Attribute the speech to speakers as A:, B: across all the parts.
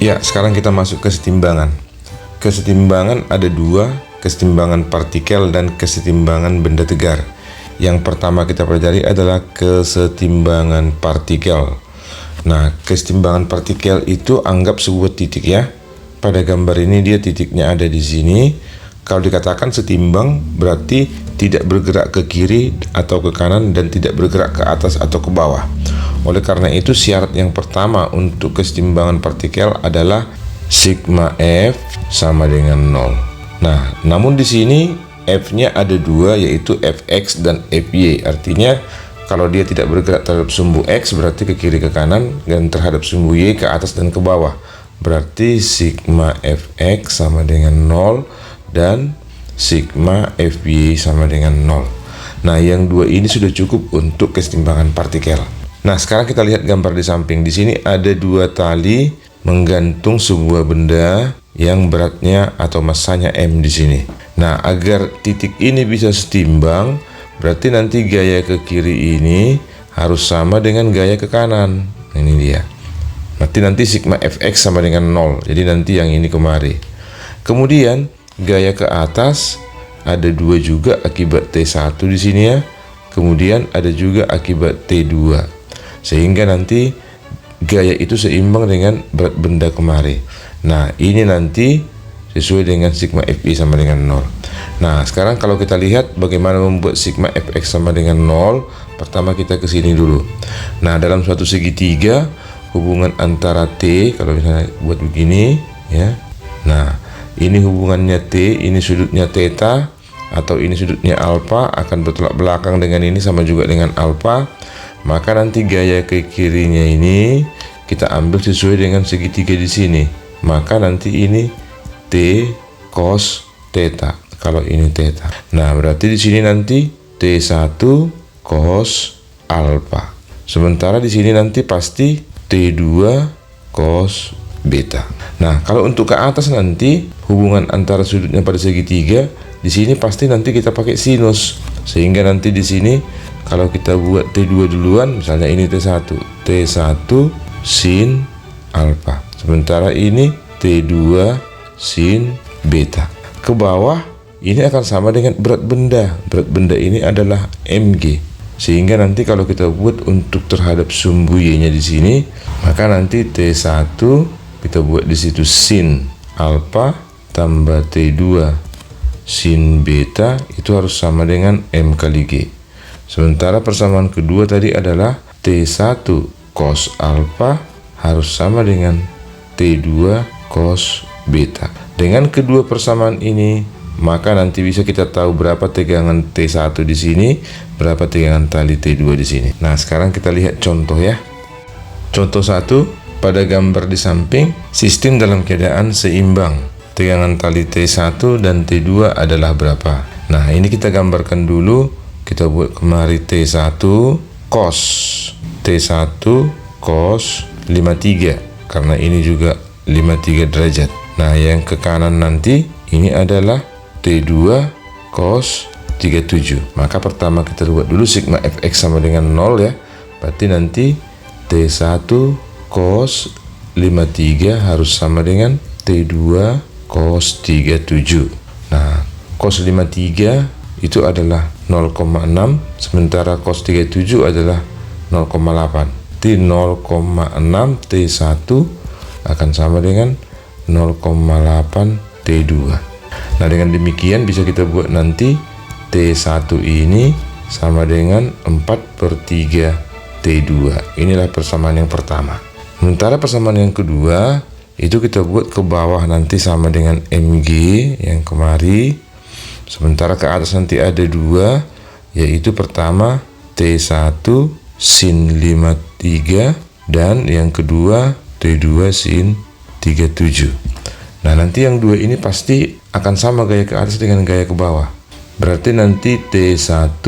A: Ya, sekarang kita masuk ke setimbangan. Kesetimbangan ada dua, kesetimbangan partikel dan kesetimbangan benda tegar. Yang pertama kita pelajari adalah kesetimbangan partikel. Nah, kesetimbangan partikel itu anggap sebuah titik ya. Pada gambar ini dia titiknya ada di sini. Kalau dikatakan setimbang berarti tidak bergerak ke kiri atau ke kanan dan tidak bergerak ke atas atau ke bawah. Oleh karena itu syarat yang pertama untuk kesetimbangan partikel adalah sigma F sama dengan 0. Nah, namun di sini F-nya ada dua, yaitu Fx dan Fy. Artinya kalau dia tidak bergerak terhadap sumbu X berarti ke kiri ke kanan, dan terhadap sumbu Y ke atas dan ke bawah. Berarti sigma Fx sama dengan 0 dan sigma Fy sama dengan 0. Nah, yang dua ini sudah cukup untuk kesetimbangan partikel. Nah, sekarang kita lihat gambar di samping. Di sini ada dua tali menggantung sebuah benda yang beratnya atau massanya M di sini. Nah, agar titik ini bisa setimbang, berarti nanti gaya ke kiri ini harus sama dengan gaya ke kanan. Ini dia. Nanti sigma Fx sama dengan 0. Jadi nanti yang ini kemari. Kemudian gaya ke atas ada dua juga akibat T1 di sini ya. Kemudian ada juga akibat T2. Sehingga nanti gaya itu seimbang dengan berat benda kemari. Nah, ini nanti sesuai dengan sigma Fi sama dengan 0. Nah, sekarang kalau kita lihat bagaimana membuat sigma Fx sama dengan 0, pertama kita ke sini dulu. Nah, dalam suatu segitiga, hubungan antara T, kalau misalnya buat begini ya. Nah, ini hubungannya T, ini sudutnya theta atau ini sudutnya alfa, akan bertolak belakang dengan ini sama juga dengan alfa. Maka nanti gaya ke kirinya ini kita ambil sesuai dengan segitiga di sini. Maka nanti ini T cos theta. Kalau ini theta. Nah, berarti di sini nanti T1 cos alfa. Sementara di sini nanti pasti T2 cos beta. Nah, kalau untuk ke atas nanti hubungan antara sudutnya pada segitiga, di sini pasti nanti kita pakai sinus. Sehingga nanti di sini kalau kita buat T2 duluan, misalnya ini T1 sin alfa. Sementara ini T2 sin beta. Ke bawah ini akan sama dengan berat benda. Berat benda ini adalah mg. Sehingga nanti kalau kita buat untuk terhadap sumbu Y-nya di sini, maka nanti T1 kita buat di situ sin alfa tambah T2 sin beta itu harus sama dengan M kali G. Sementara persamaan kedua tadi adalah T1 cos alfa harus sama dengan T2 cos beta. Dengan kedua persamaan ini, maka nanti bisa kita tahu berapa tegangan T1 di sini, berapa tegangan tali T2 di sini. Nah, sekarang kita lihat contoh ya. Contoh 1, pada gambar di samping, sistem dalam keadaan seimbang. Tegangan tali T1 dan T2 adalah berapa? Nah, ini kita gambarkan dulu. Kita buat kemari T1 cos T1 cos 53, karena ini juga 53 derajat. Nah, yang ke kanan nanti ini adalah T2 cos 37. Maka pertama kita buat dulu sigma Fx sama dengan 0 ya. Berarti nanti T1 cos 53 harus sama dengan T2 cos 37. Nah, cos 53 itu adalah 0,6, sementara cos 37 adalah 0,8. T 0,6 T1 akan sama dengan 0,8 T2. Nah, dengan demikian bisa kita buat nanti T1 ini sama dengan 4/3 T2. Inilah persamaan yang pertama. Sementara persamaan yang kedua itu kita buat ke bawah nanti sama dengan mg yang kemari. Sementara ke atas nanti ada dua, yaitu pertama T1 sin 53 dan yang kedua T2 sin 37. Nah, nanti yang dua ini pasti akan sama gaya ke atas dengan gaya ke bawah. Berarti nanti T1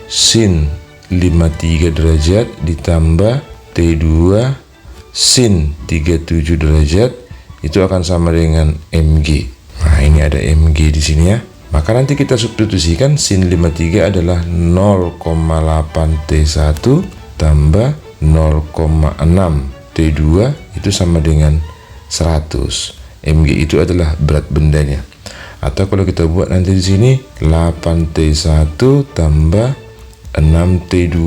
A: sin 53 derajat ditambah T2 sin 37 derajat itu akan sama dengan mg. Nah, ini ada mg di sini ya. Maka nanti kita substitusikan sin 53 adalah 0,8 T1 tambah 0,6 T2 itu sama dengan 100. mg itu adalah berat bendanya. Atau kalau kita buat nanti di sini 8T1 tambah 6T2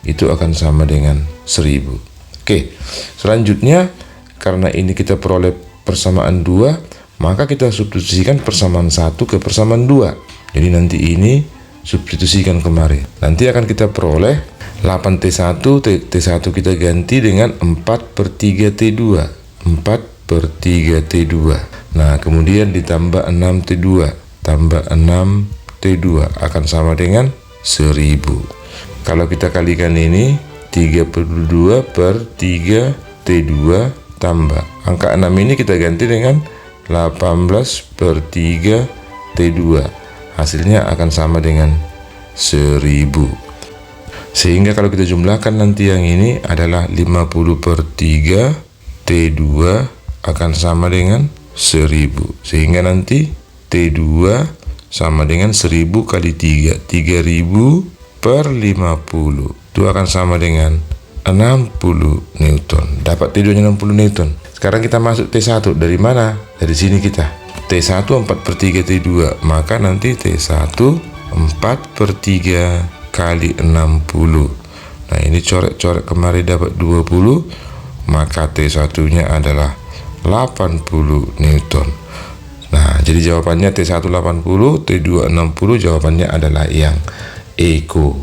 A: itu akan sama dengan 1000. Oke, selanjutnya karena ini kita peroleh persamaan 2, maka kita substitusikan persamaan 1 ke persamaan 2. Jadi nanti ini substitusikan kemari. Nanti akan kita peroleh 8T1, T1 kita ganti dengan 4/3T2. 4/3T2. Nah, kemudian ditambah 6T2 tambah 6T2 akan sama dengan 1000. Kalau kita kalikan ini 32/3T2 tambah angka 6 ini kita ganti dengan 18/3T2. Hasilnya akan sama dengan 1000. Sehingga kalau kita jumlahkan nanti yang ini adalah 50/3T2 akan sama dengan 1000. Sehingga nanti T2 sama dengan 1000 kali 3. 3000/50. Itu akan sama dengan 60 Newton. Dapat T2 nya 60 Newton. Sekarang kita masuk T1. Dari mana? Dari sini kita. T1 4/3T2. Maka nanti T1 4/3 kali 60. Nah, ini coret-coret kemari dapat 20. Maka T1 nya adalah 80 Newton. Nah, jadi jawabannya T1 80, T2 60. Jawabannya adalah yang Eko.